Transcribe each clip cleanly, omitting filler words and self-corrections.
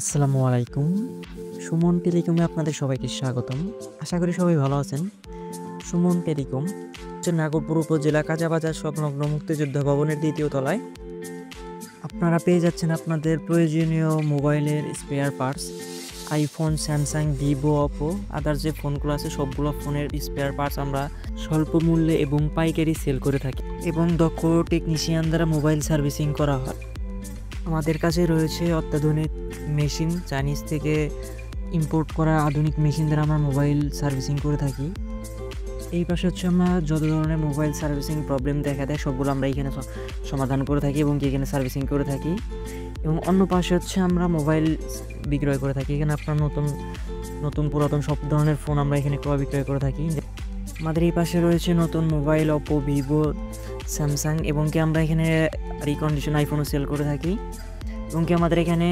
আসসালামু আলাইকুম। সুমন টেলিকমে আপনাদের সবাইকে স্বাগতম। আশা করি সবাই ভালো আছেন। সুমন টেলিকম হচ্ছে নাগরপুর উপজেলা কাঁচাবাজার সংলগ্ন মুক্তিযোদ্ধা ভবনের ২য় তলায়। আপনারা পেয়ে যাচ্ছেন আপনাদের প্রয়োজনীয় মোবাইলের spare parts, iPhone, Samsung, Vivo, Oppo others যে ফোনগুলো আছে সবগুলো ফোনের স্পেয়ার পার্টস আমরা স্বল্প মূল্যে এবং পাইকারি সেল করে থাকি এবং দক্ষ টেকনিশিয়ান দ্বারা মোবাইল সার্ভিসিং করা হয়। আমাদের কাছে রয়েছে অত্যাধুনিক মেশিন, চাইনিজ থেকে ইম্পোর্ট করা আধুনিক মেশিন দ্বারা আমরা মোবাইল সার্ভিসিং করে থাকি। এই পাশে হচ্ছে আমরা যত ধরনের মোবাইল সার্ভিসিং প্রবলেম দেখা দেয় সবগুলো আমরা এখানে সমাধান করে থাকি এবং এখানে সার্ভিসিং করে থাকি। এবং অন্য পাশে হচ্ছে আমরা মোবাইল বিক্রয় করে থাকি। এখানে আপনার নতুন পুরাতন সব ধরনের ফোন আমরা এখানে ক্রয় বিক্রয় করে থাকি। আমাদের এই পাশে রয়েছে নতুন মোবাইল, ওপো, ভিভো, স্যামসাং এবং আমরা এখানে রিকন্ডিশন আইফোনও সেল করে থাকি। এবং আমাদের এখানে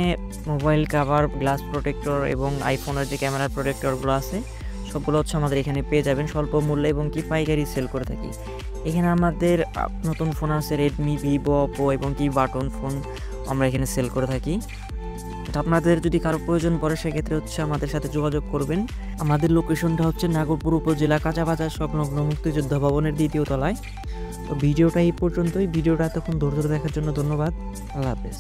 মোবাইল কাভার, গ্লাস প্রোটেক্টর এবং আইফোনের যে ক্যামেরার প্রোটেক্টরগুলো আছে সবগুলো হচ্ছে আমাদের এখানে পেয়ে যাবেন স্বল্প মূল্যে এবং পাইকারি সেল করে থাকি। এখানে আমাদের নতুন ফোন আছে রেডমি, ভিভো, ওপো এবং বাটন ফোন আমরা এখানে সেল করে থাকি। তো আপনাদের যদি কারো প্রয়োজন পড়ে সেক্ষেত্রে হচ্ছে আমাদের সাথে যোগাযোগ করবেন। আমাদের লোকেশনটা হচ্ছে নাগরপুর উপজেলা কাঁচাবাজার সংলগ্ন মুক্তিযোদ্ধা ভবনের ২য় তলায়। তো ভিডিওটা এই পর্যন্তই। ভিডিওটা এতক্ষণ ধৈর্য দেখার জন্য ধন্যবাদ। আল্লাহ হাফেজ।